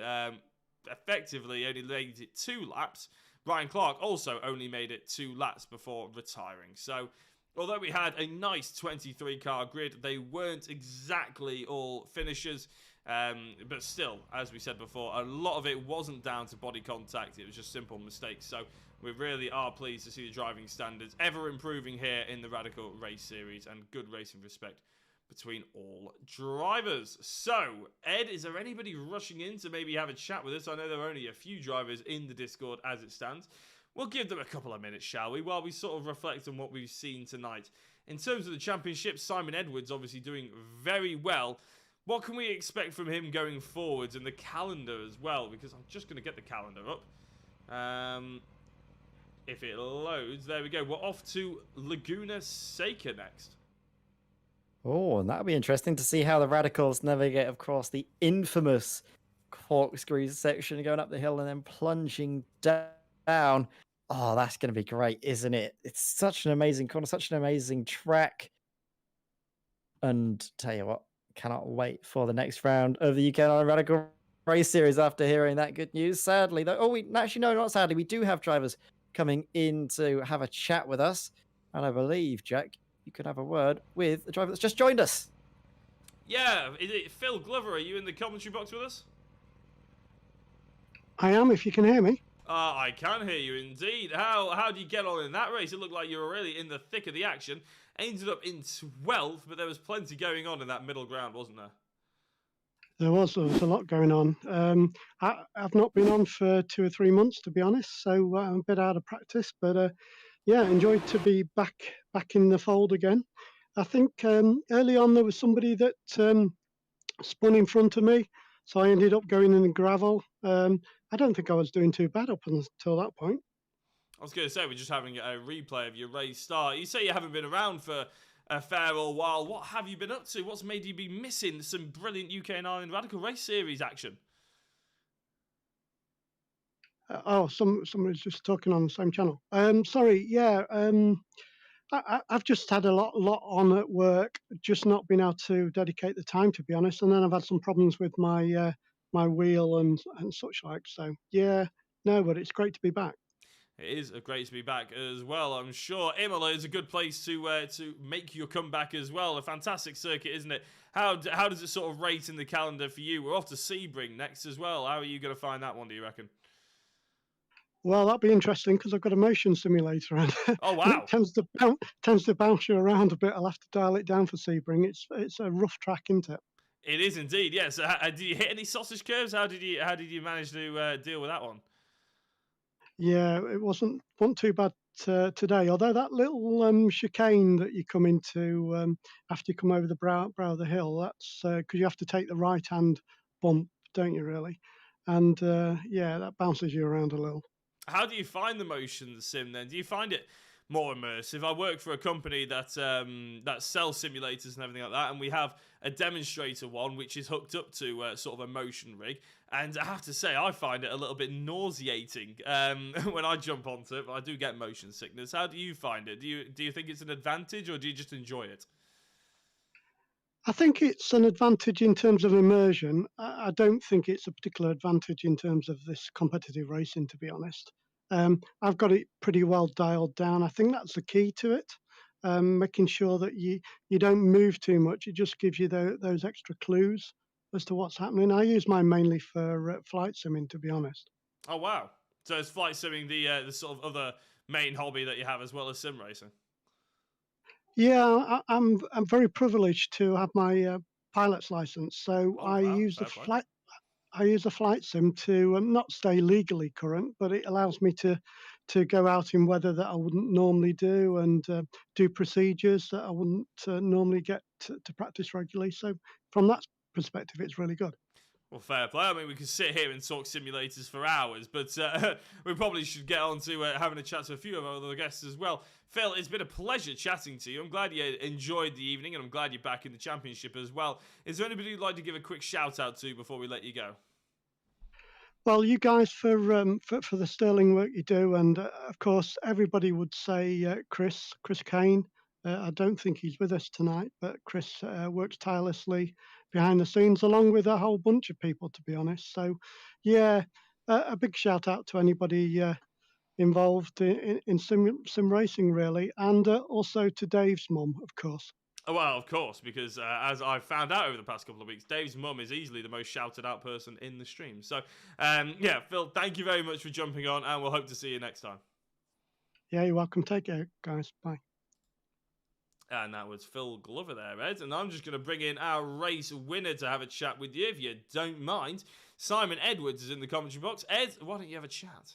effectively only made it 2 laps. Ryan Clark also only made it 2 laps before retiring. So although we had a nice 23 car grid, they weren't exactly all finishers. But still, as we said before, a lot of it wasn't down to body contact. It was just simple mistakes. So we really are pleased to see the driving standards ever improving here in the Radical Race Series, and good racing respect between all drivers. So, Ed, is there anybody rushing in to maybe have a chat with us? I know there are only a few drivers in the Discord as it stands. We'll give them a couple of minutes, shall we, while we sort of reflect on what we've seen tonight. In terms of the championship, Simon Edwards obviously doing very well. What can we expect from him going forwards, and the calendar as well? Because I'm just going to get the calendar up. If it loads, there we go. We're off to Laguna Seca next. Oh, and that'll be interesting to see how the Radicals navigate, of course, the infamous corkscrew section going up the hill and then plunging down. Oh, that's going to be great, isn't it? It's such an amazing corner, such an amazing track. And tell you what, cannot wait for the next round of the UK&I Radical Race Series after hearing that good news. Sadly, though, actually, no, not sadly. We do have drivers coming in to have a chat with us. And I believe, Jack, you could have a word with the driver that's just joined us. Yeah, is it Phil Glover? Are you in the commentary box with us? I am, if you can hear me. I can hear you indeed. How do you get on in that race? It looked like you were really in the thick of the action. Ended up in 12th, but there was plenty going on in that middle ground, wasn't there? There was a lot going on. I've not been on for 2 or 3 months, to be honest, so I'm a bit out of practice. But yeah, enjoyed to be back in the fold again. I think early on there was somebody that spun in front of me, so I ended up going in the gravel. I don't think I was doing too bad up until that point. I was going to say, we're just having a replay of your race start. You say you haven't been around for a fair old while. What have you been up to? What's made you be missing some brilliant UK&I and Radical Race Series action? Somebody's just talking on the same channel. Sorry, yeah. I've just had a lot on at work, just not been able to dedicate the time, to be honest. And then I've had some problems with my my wheel and such like. So yeah, no, but it's great to be back. It is great to be back as well, I'm sure. Imola is a good place to make your comeback as well. A fantastic circuit, isn't it? How does it sort of rate in the calendar for you? We're off to Sebring next as well. How are you going to find that one, do you reckon? Well, that'll be interesting because I've got a motion simulator and Oh, wow. it tends to bounce you around a bit. I'll have to dial it down for Sebring. It's a rough track, isn't it? It is indeed, yes. Did you hit any sausage curves? How did you manage to deal with that one? Yeah, it wasn't too bad today. Although that little chicane that you come into after you come over the brow of the hill, that's because you have to take the right hand bump, don't you? Really, and yeah, that bounces you around a little. How do you find the motion sim then? Do you find it more immersive? I work for a company that sells simulators and everything like that, and we have a demonstrator one which is hooked up to sort of a motion rig. And I have to say, I find it a little bit nauseating when I jump onto it. But I do get motion sickness. How do you find it? Do you think it's an advantage, or do you just enjoy it? I think it's an advantage in terms of immersion. I don't think it's a particular advantage in terms of this competitive racing, to be honest. I've got it pretty well dialed down. I think that's the key to it, making sure that you don't move too much. It just gives you those extra clues as to what's happening. I use mine mainly for flight simming, to be honest. Oh, wow. So is flight simming the sort of other main hobby that you have as well as sim racing? Yeah, I'm very privileged to have my pilot's license, so Oh, I wow. use Fair the play. flight. I use a flight sim to not stay legally current, but it allows me to go out in weather that I wouldn't normally do and do procedures that I wouldn't normally get to practice regularly. So from that perspective, it's really good. Well, fair play. I mean, we could sit here and talk simulators for hours, but we probably should get on to having a chat to a few of our other guests as well. Phil, it's been a pleasure chatting to you. I'm glad you enjoyed the evening, and I'm glad you're back in the championship as well. Is there anybody you'd like to give a quick shout out to before we let you go? Well, you guys for the sterling work you do, and of course everybody would say Chris Kane. I don't think he's with us tonight, but Chris works tirelessly behind the scenes, along with a whole bunch of people, to be honest. So, yeah, a big shout out to anybody involved in sim racing, really, and also to Dave's mum, of course. Oh, well, of course, because as I've found out over the past couple of weeks, Dave's mum is easily the most shouted out person in the stream. So, yeah, Phil, thank you very much for jumping on, and we'll hope to see you next time. Yeah, you're welcome. Take care, guys. Bye. And that was Phil Glover there, Ed. And I'm just going to bring in our race winner to have a chat with you, if you don't mind. Simon Edwards is in the commentary box. Ed, why don't you have a chat?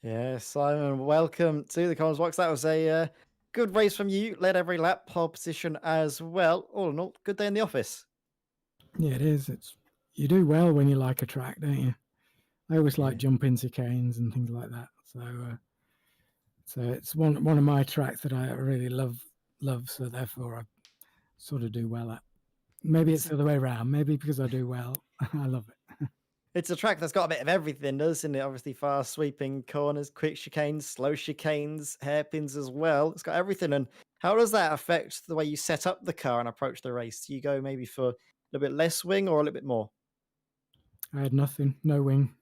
Yeah, Simon, welcome to the comms box. That was a good race from you. Led every lap, pole position as well. All in all, good day in the office. Yeah, it is. You do well when you like a track, don't you? I always like jumping chicanes and things like that. So it's one of my tracks that I really love. So therefore, I sort of do well at. Maybe it's the other way around. Maybe because I do well, I love it. It's a track that's got a bit of everything, doesn't it? Obviously, fast sweeping corners, quick chicanes, slow chicanes, hairpins as well. It's got everything. And how does that affect the way you set up the car and approach the race? Do you go maybe for a little bit less wing or a little bit more? I had nothing, no wing.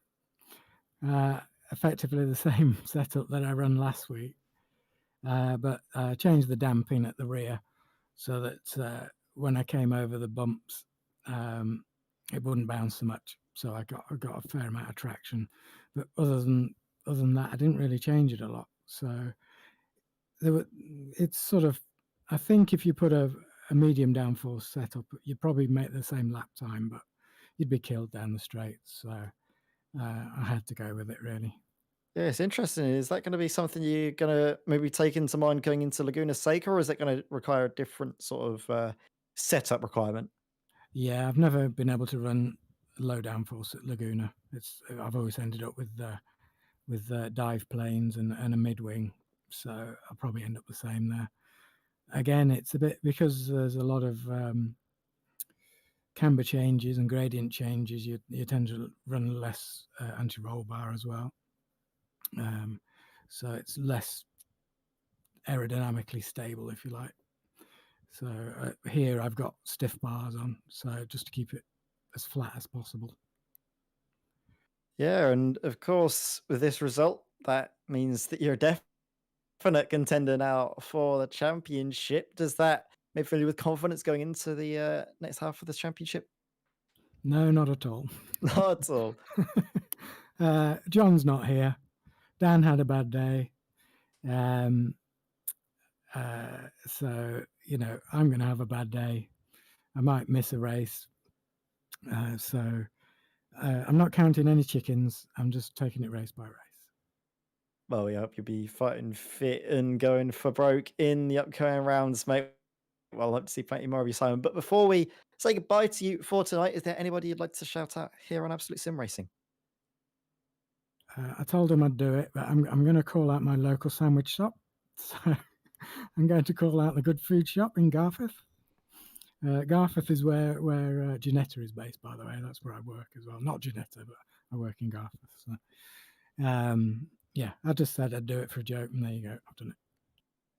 Effectively the same setup that I ran last week, but I changed the damping at the rear so that when I came over the bumps, it wouldn't bounce so much. So I got a fair amount of traction. But other than that, I didn't really change it a lot. So it's sort of, I think if you put a medium downforce setup, you'd probably make the same lap time, but you'd be killed down the straights. So I had to go with it, really. Yeah, it's interesting. Is that going to be something you're going to maybe take into mind going into Laguna Seca, or is that going to require a different sort of setup requirement? Yeah, I've never been able to run low downforce at Laguna. I've always ended up with dive planes and a mid wing, so I'll probably end up the same there. Again, it's a bit because there's a lot of camber changes and gradient changes. You tend to run less anti-roll bar as well, so it's less aerodynamically stable, if you like. So here I've got stiff bars on, so just to keep it as flat as possible. Yeah, and of course, with this result, that means that you're a definite contender now for the championship. Does that make you feel with confidence going into the next half of this championship? No, not at all. Not at all. John's not here. Dan had a bad day. So, I'm going to have a bad day. I might miss a race. So I'm not counting any chickens. I'm just taking it race by race. Well, we hope you'll be fighting fit and going for broke in the upcoming rounds, mate. Well, I hope to see plenty more of you, Simon. But before we say goodbye to you for tonight, is there anybody you'd like to shout out here on Absolute Sim Racing? I told him I'd do it, but I'm going to call out my local sandwich shop. So I'm going to call out the Good Food Shop in Garforth. Garforth is where Ginetta is based, by the way. That's where I work as well. Not Ginetta, but I work in Garforth. So, yeah, I just said I'd do it for a joke, and there you go. I've done it.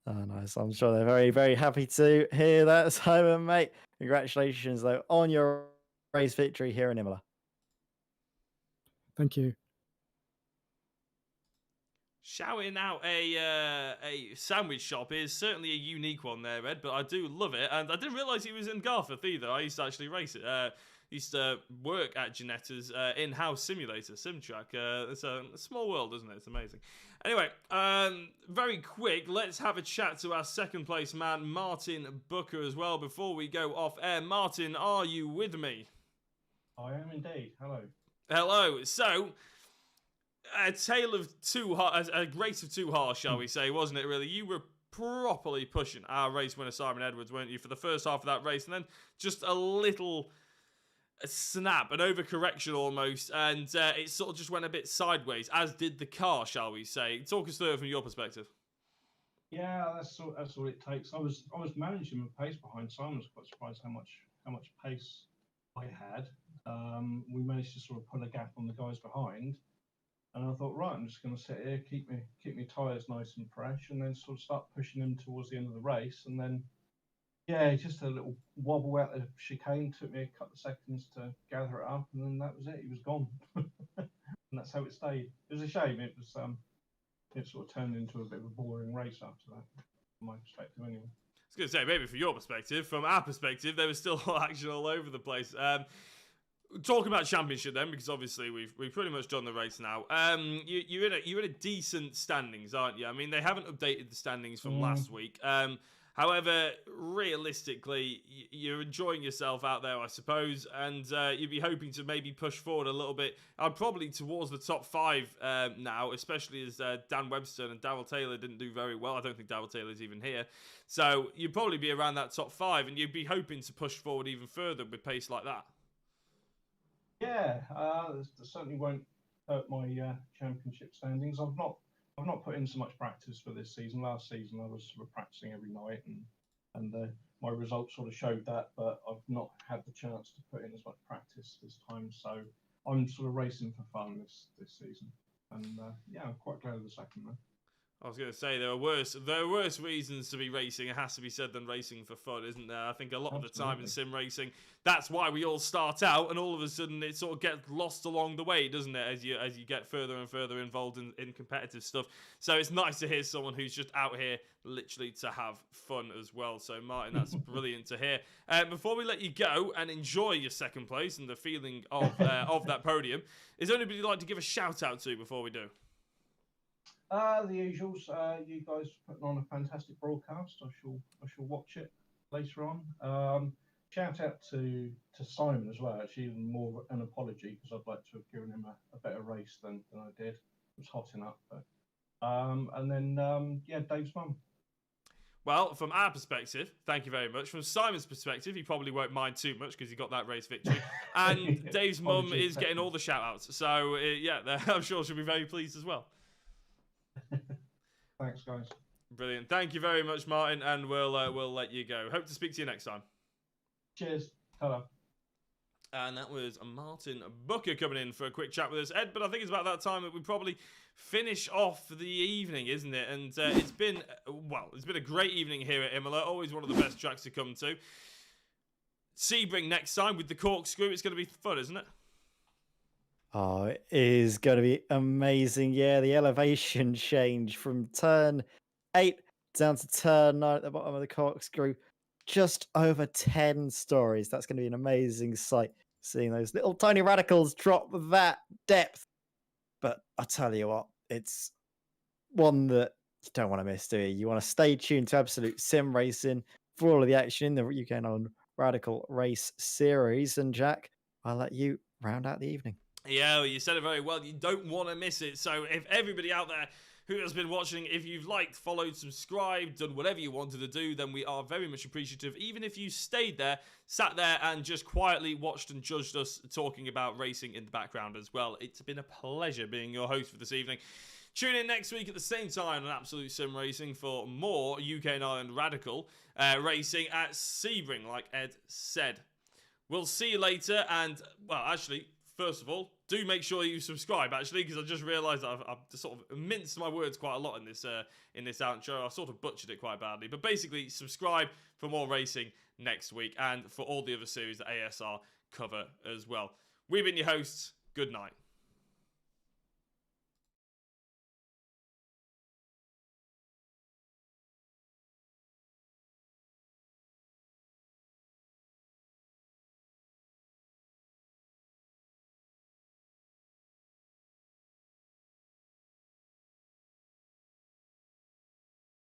Oh, nice. I'm sure they're very, very happy to hear that, Simon, mate. Congratulations, though, on your race victory here in Imola. Thank you. Shouting out a sandwich shop is certainly a unique one there, Ed, but I do love it. And I didn't realise he was in Garforth either. I used to actually race it. Used to work at Ginetta's in-house simulator, SimTrack. It's a small world, isn't it? It's amazing. Anyway, very quick, let's have a chat to our second place man, Martin Booker, as well, before we go off air. Martin, are you with me? I am indeed. Hello. Hello. So, a tale of two hearts, a grace of two hearts, shall we say, wasn't it, really? You were properly pushing our race winner, Simon Edwards, weren't you, for the first half of that race, and then just a little snap, an overcorrection almost, and it sort of just went a bit sideways, as did the car, shall we say. Talk us through it from your perspective. Yeah, that's all it takes. I was managing the pace behind Simon. I was quite surprised how much pace I had. We managed to sort of pull a gap on the guys behind, and I thought, right, I'm just going to sit here, keep my tyres nice and fresh, and then sort of start pushing them towards the end of the race, and then. Yeah, just a little wobble out the chicane. Took me a couple of seconds to gather it up, and then that was it. He was gone, and that's how it stayed. It was a shame. It sort of turned into a bit of a boring race after that, from my perspective, anyway. was going to say, maybe from your perspective. From our perspective, there was still action all over the place. Talking about championship then, because obviously we've pretty much done the race now. You're in a decent standings, aren't you? I mean, they haven't updated the standings from last week. However, realistically, you're enjoying yourself out there, I suppose, and you'd be hoping to maybe push forward a little bit. Probably towards the top 5 now, especially as Dan Webster and Darryl Taylor didn't do very well. I don't think Darryl Taylor's even here. So you'd probably be around that top 5, and you'd be hoping to push forward even further with pace like that. Yeah, that certainly won't hurt my championship standings. I've not put in so much practice for this season. Last season I was sort of practicing every night, and my results sort of showed that, but I've not had the chance to put in as much practice this time. So I'm sort of racing for fun this season, and yeah, I'm quite glad of the second one. I was going to say there are worse reasons to be racing, it has to be said, than racing for fun, isn't there? I think a lot of the time in sim racing, that's why we all start out, and all of a sudden it sort of gets lost along the way, doesn't it? As you get further and further involved in competitive stuff. So it's nice to hear someone who's just out here literally to have fun as well. So Martin, that's brilliant to hear. Before we let you go and enjoy your second place and the feeling of that podium, is there anybody you'd like to give a shout out to before we do? The usuals. You guys are putting on a fantastic broadcast. I shall watch it later on. Shout out to Simon as well. Actually, even more an apology, because I'd like to have given him a better race than I did. It was hotting up, but and then yeah, Dave's mum. Well, from our perspective, thank you very much. From Simon's perspective, he probably won't mind too much because he got that race victory. And Dave's mum is getting all the shout-outs. So, yeah, I'm sure she'll be very pleased as well. Thanks, guys. Brilliant. Thank you very much, Martin, and we'll let you go. Hope to speak to you next time. Cheers. Hello. And that was Martin Booker coming in for a quick chat with us, Ed. But I think it's about that time that we probably finish off the evening, isn't it? And it's been a great evening here at Imola. Always one of the best tracks to come to. Sebring next time with the corkscrew. It's going to be fun, isn't it? Oh, it is going to be amazing. Yeah, the elevation change from turn 8 down to turn 9 at the bottom of the corkscrew. Just over 10 stories. That's going to be an amazing sight, seeing those little tiny radicals drop that depth. But I tell you what, it's one that you don't want to miss, do you? You want to stay tuned to Absolute Sim Racing for all of the action in the UK&I Radical Race series. And Jack, I'll let you round out the evening. Yeah, well, you said it very well. You don't want to miss it. So if everybody out there who has been watching, if you've liked, followed, subscribed, done whatever you wanted to do, then we are very much appreciative. Even if you stayed there, sat there and just quietly watched and judged us talking about racing in the background as well. It's been a pleasure being your host for this evening. Tune in next week at the same time on Absolute Sim Racing for more UK&I and Radical racing at Sebring, like Ed said. We'll see you later, and, well, actually, first of all, do make sure you subscribe, actually, because I just realised I've sort of minced my words quite a lot in this outro. I sort of butchered it quite badly. But basically, subscribe for more racing next week and for all the other series that ASR cover as well. We've been your hosts. Good night.